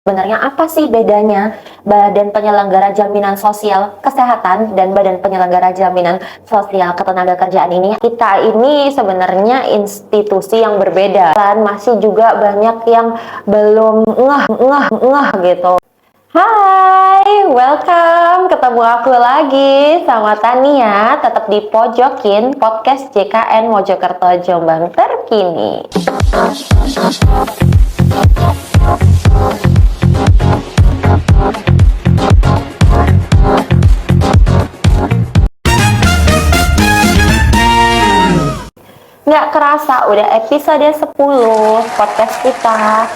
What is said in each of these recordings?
Sebenarnya apa sih bedanya Badan Penyelenggara Jaminan Sosial Kesehatan dan Badan Penyelenggara Jaminan Sosial Ketenagakerjaan ini? Kita ini sebenarnya institusi yang berbeda, dan masih juga banyak yang belum ngeh gitu. Hai, welcome, ketemu aku lagi sama Tania, tetap di Pojokin Podcast JKN Mojokerto Jombang terkini. Nggak kerasa udah episode 10 podcast kita.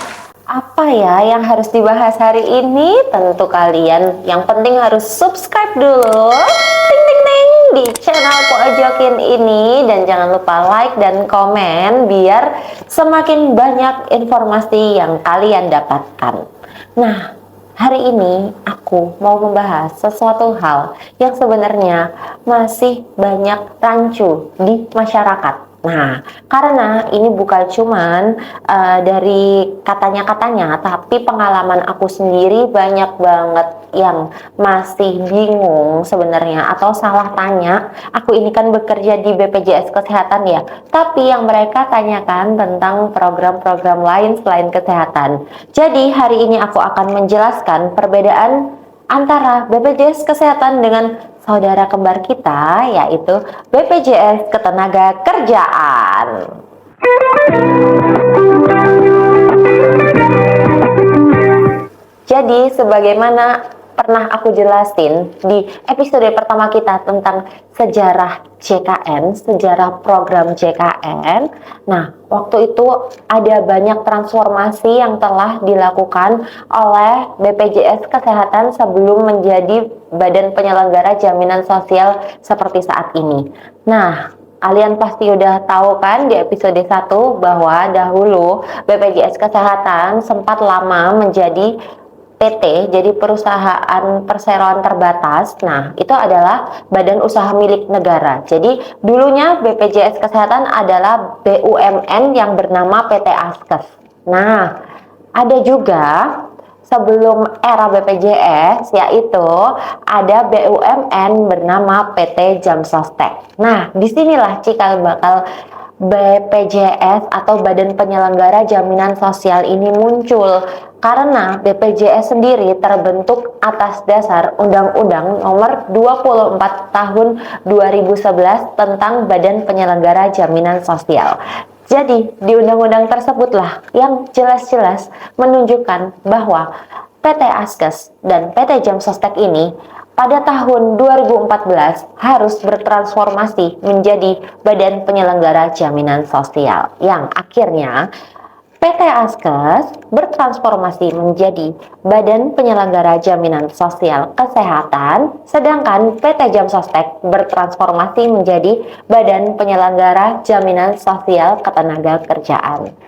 Apa ya yang harus dibahas hari ini? Tentu kalian yang penting harus subscribe dulu ting ting ting di channel Pojokin ini, dan jangan lupa like dan komen biar semakin banyak informasi yang kalian dapatkan. Nah, hari ini aku mau membahas sesuatu hal yang sebenarnya masih banyak rancu di masyarakat. Nah, karena ini bukan cuman dari katanya-katanya, tapi pengalaman aku sendiri banyak banget yang masih bingung sebenarnya atau salah tanya. Aku ini kan bekerja di BPJS Kesehatan ya, tapi yang mereka tanyakan tentang program-program lain selain kesehatan. Jadi hari ini aku akan menjelaskan perbedaan antara BPJS Kesehatan dengan saudara kembar kita, yaitu BPJS Ketenagakerjaan. Jadi, sebagaimana pernah aku jelasin di episode pertama kita tentang sejarah JKN, sejarah program JKN. Nah, waktu itu ada banyak transformasi yang telah dilakukan oleh BPJS Kesehatan sebelum menjadi Badan Penyelenggara Jaminan Sosial seperti saat ini. Nah, kalian pasti udah tahu kan di episode 1 bahwa dahulu BPJS Kesehatan sempat lama menjadi PT, jadi perusahaan perseroan terbatas. Nah, itu adalah badan usaha milik negara. Jadi, dulunya BPJS Kesehatan adalah BUMN yang bernama PT Askes. Nah, ada juga sebelum era BPJS, yaitu ada BUMN bernama PT Jamsostek. Nah, disinilah cikal bakal BPJS atau Badan Penyelenggara Jaminan Sosial ini muncul, karena BPJS sendiri terbentuk atas dasar Undang-Undang Nomor 24 Tahun 2011 tentang Badan Penyelenggara Jaminan Sosial. Jadi, di undang-undang tersebutlah yang jelas-jelas menunjukkan bahwa PT Askes dan PT Jamsostek ini pada tahun 2014 harus bertransformasi menjadi Badan Penyelenggara Jaminan Sosial, yang akhirnya PT Askes bertransformasi menjadi Badan Penyelenggara Jaminan Sosial Kesehatan, sedangkan PT Jamsostek bertransformasi menjadi Badan Penyelenggara Jaminan Sosial Ketenagakerjaan.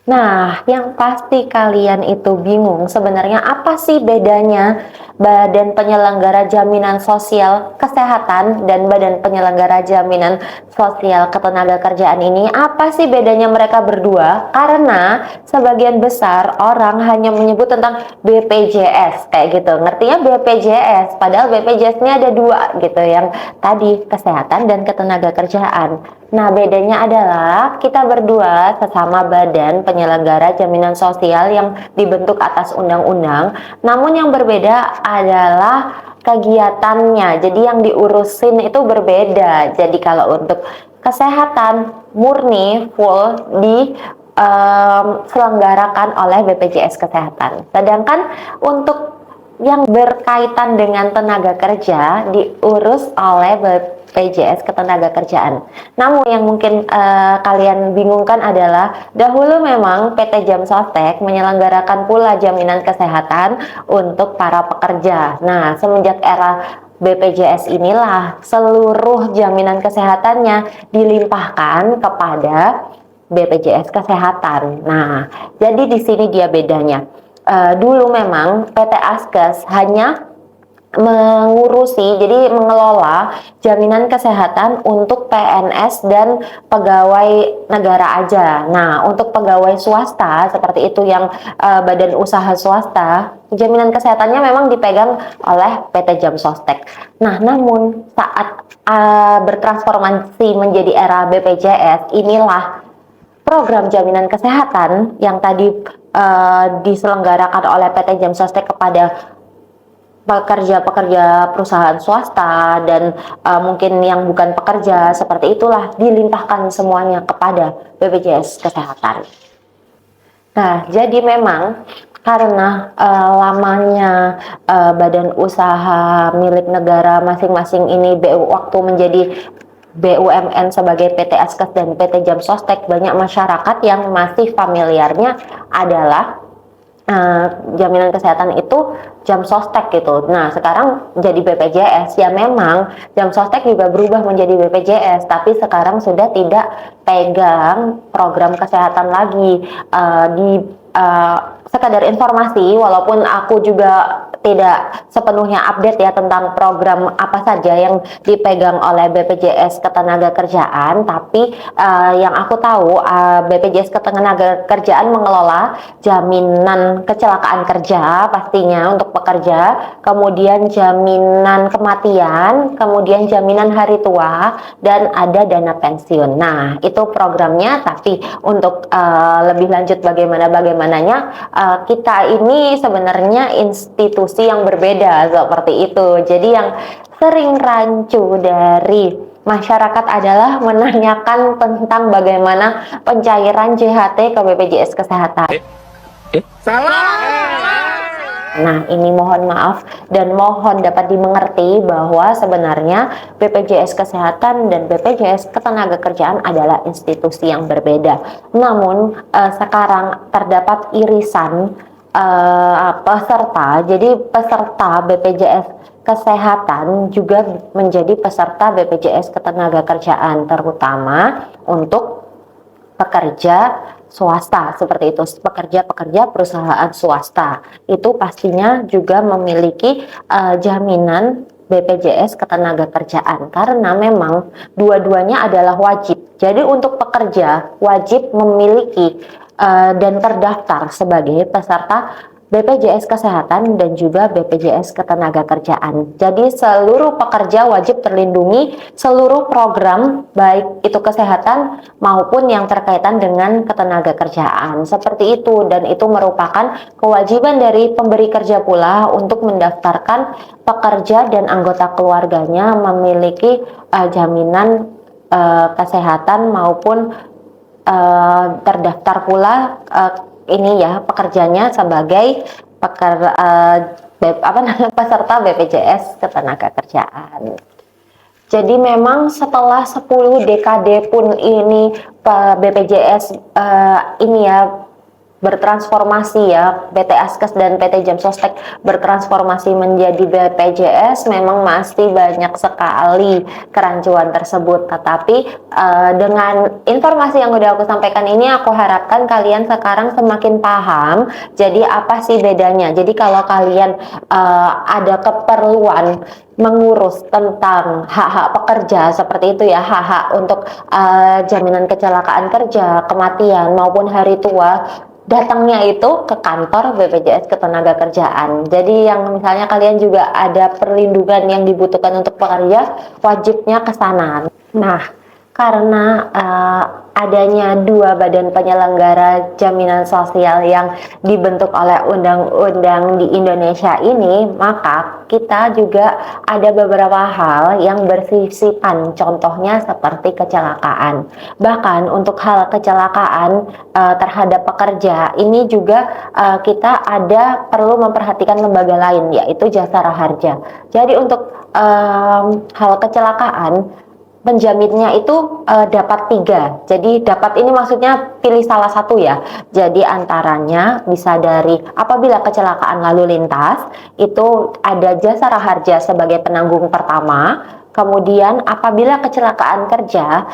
Nah, yang pasti kalian itu bingung sebenarnya apa sih bedanya Badan Penyelenggara Jaminan Sosial Kesehatan dan Badan Penyelenggara Jaminan Sosial Ketenagakerjaan ini. Apa sih bedanya mereka berdua? Karena sebagian besar orang hanya menyebut tentang BPJS kayak gitu. Ngertinya BPJS, padahal BPJS ini ada dua gitu, yang tadi kesehatan dan ketenagakerjaan. Nah, bedanya adalah kita berdua sesama badan penyelenggara jaminan sosial yang dibentuk atas undang-undang, namun yang berbeda adalah kegiatannya. Jadi yang diurusin itu berbeda. Jadi kalau untuk kesehatan murni full diselenggarakan oleh BPJS Kesehatan. Sedangkan untuk yang berkaitan dengan tenaga kerja diurus oleh BPJS Ketenagakerjaan. Namun yang mungkin kalian bingungkan adalah dahulu memang PT Jamsostek menyelenggarakan pula jaminan kesehatan untuk para pekerja. Nah, semenjak era BPJS inilah seluruh jaminan kesehatannya dilimpahkan kepada BPJS Kesehatan. Nah, jadi di sini dia bedanya. Dulu memang PT Askes hanya mengurusi, jadi mengelola jaminan kesehatan untuk PNS dan pegawai negara aja. Nah, untuk pegawai swasta seperti itu yang badan usaha swasta, jaminan kesehatannya memang dipegang oleh PT Jam Sostek. Nah, namun saat bertransformasi menjadi era BPJS, inilah program jaminan kesehatan yang tadi diselenggarakan oleh PT Jam Sostek kepada pekerja-pekerja perusahaan swasta dan mungkin yang bukan pekerja, seperti itulah dilimpahkan semuanya kepada BPJS Kesehatan. Nah, jadi memang karena lamanya badan usaha milik negara masing-masing ini waktu menjadi BUMN sebagai PT Askes dan PT Jam Sostek, banyak masyarakat yang masih familiarnya adalah jaminan kesehatan itu Jam Sostek gitu. Nah, sekarang jadi BPJS. Ya memang Jam Sostek juga berubah menjadi BPJS, tapi sekarang sudah tidak pegang program kesehatan lagi. Sekadar informasi, walaupun aku juga tidak sepenuhnya update ya tentang program apa saja yang dipegang oleh BPJS Ketenagakerjaan, tapi yang aku tahu BPJS Ketenagakerjaan mengelola jaminan kecelakaan kerja pastinya untuk pekerja, kemudian jaminan kematian, kemudian jaminan hari tua, dan ada dana pensiun. Nah, itu programnya, tapi untuk lebih lanjut bagaimananya, kita ini sebenarnya institusi yang berbeda seperti itu. Jadi yang sering rancu dari masyarakat adalah menanyakan tentang bagaimana pencairan JHT ke BPJS Kesehatan. Salah. Nah, ini mohon maaf dan mohon dapat dimengerti bahwa sebenarnya BPJS Kesehatan dan BPJS Ketenagakerjaan adalah institusi yang berbeda. Namun sekarang terdapat irisan peserta, jadi peserta BPJS Kesehatan juga menjadi peserta BPJS Ketenagakerjaan, terutama untuk pekerja swasta seperti itu, pekerja-pekerja perusahaan swasta itu pastinya juga memiliki jaminan BPJS Ketenagakerjaan karena memang dua-duanya adalah wajib. Jadi untuk pekerja wajib memiliki dan terdaftar sebagai peserta BPJS Kesehatan dan juga BPJS Ketenagakerjaan. Jadi seluruh pekerja wajib terlindungi seluruh program baik itu kesehatan maupun yang terkaitan dengan ketenagakerjaan. Seperti itu, dan itu merupakan kewajiban dari pemberi kerja pula untuk mendaftarkan pekerja dan anggota keluarganya memiliki jaminan kesehatan maupun terdaftar pula ini ya pekerjanya sebagai peserta BPJS Ketenagakerjaan. Jadi memang setelah 10 dekade pun ini BPJS ini ya bertransformasi ya, PT Askes dan PT Jam Sostek bertransformasi menjadi BPJS, memang masih banyak sekali kerancuan tersebut. Tetapi dengan informasi yang udah aku sampaikan ini, aku harapkan kalian sekarang semakin paham jadi apa sih bedanya. Jadi kalau kalian ada keperluan mengurus tentang hak-hak pekerja seperti itu ya, hak-hak untuk jaminan kecelakaan kerja, kematian maupun hari tua, datangnya itu ke kantor BPJS Ketenagakerjaan. Jadi yang misalnya kalian juga ada perlindungan yang dibutuhkan untuk pekerja, wajibnya ke sana. Nah, karena adanya dua badan penyelenggara jaminan sosial yang dibentuk oleh undang-undang di Indonesia ini, maka kita juga ada beberapa hal yang bersisipan, contohnya seperti kecelakaan. Bahkan untuk hal kecelakaan terhadap pekerja ini juga kita ada perlu memperhatikan lembaga lain, yaitu Jasara Harja. Jadi untuk hal kecelakaan, penjaminnya itu dapat 3. Jadi dapat ini maksudnya pilih salah satu ya. Jadi antaranya bisa dari apabila kecelakaan lalu lintas, itu ada Jasara Harja sebagai penanggung pertama. Kemudian apabila kecelakaan kerja,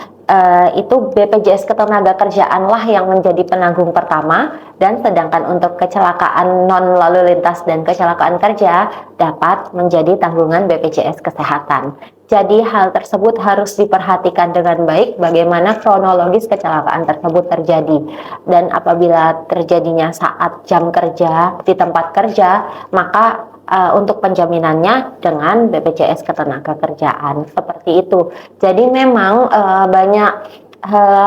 itu BPJS Ketenagakerjaan lah yang menjadi penanggung pertama, dan sedangkan untuk kecelakaan non lalu lintas dan kecelakaan kerja dapat menjadi tanggungan BPJS Kesehatan. Jadi hal tersebut harus diperhatikan dengan baik bagaimana kronologis kecelakaan tersebut terjadi. Dan apabila terjadinya saat jam kerja di tempat kerja, maka untuk penjaminannya dengan BPJS Ketenagakerjaan seperti itu. Jadi memang banyak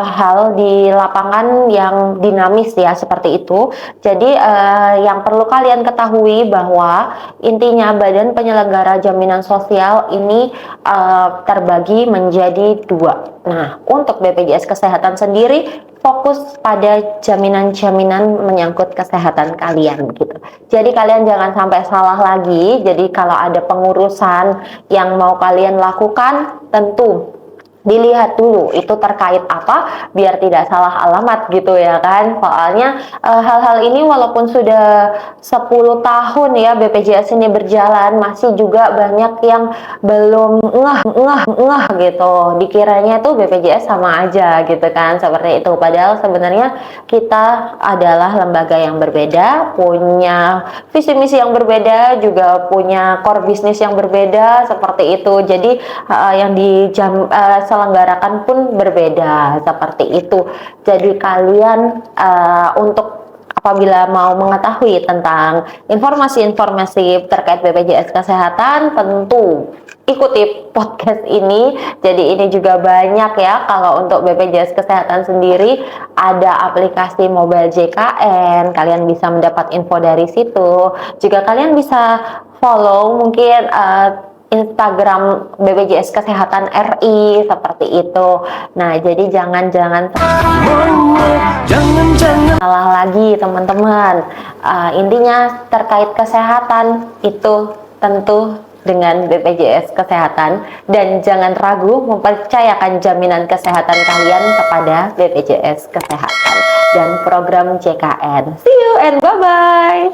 hal di lapangan yang dinamis ya seperti itu. Jadi yang perlu kalian ketahui bahwa intinya Badan Penyelenggara Jaminan Sosial ini terbagi menjadi dua. Nah, untuk BPJS Kesehatan sendiri fokus pada jaminan-jaminan menyangkut kesehatan kalian gitu. Jadi kalian jangan sampai salah lagi. Jadi kalau ada pengurusan yang mau kalian lakukan, tentu dilihat dulu itu terkait apa biar tidak salah alamat gitu ya kan. Soalnya hal-hal ini walaupun sudah 10 tahun ya BPJS ini berjalan, masih juga banyak yang belum ngeh gitu, dikiranya tuh BPJS sama aja gitu kan, seperti itu. Padahal sebenarnya kita adalah lembaga yang berbeda, punya visi misi yang berbeda, juga punya core bisnis yang berbeda seperti itu. Jadi yang diselenggarakan pun berbeda seperti itu. Jadi kalian untuk apabila mau mengetahui tentang informasi-informasi terkait BPJS Kesehatan, tentu ikuti podcast ini. Jadi ini juga banyak ya, kalau untuk BPJS Kesehatan sendiri ada aplikasi mobile JKN, kalian bisa mendapat info dari situ. Juga kalian bisa follow mungkin Instagram BPJS Kesehatan RI seperti itu. Nah, jadi jangan salah lagi teman-teman. Intinya terkait kesehatan itu tentu dengan BPJS Kesehatan, dan jangan ragu mempercayakan jaminan kesehatan kalian kepada BPJS Kesehatan dan program JKN. See you and bye-bye.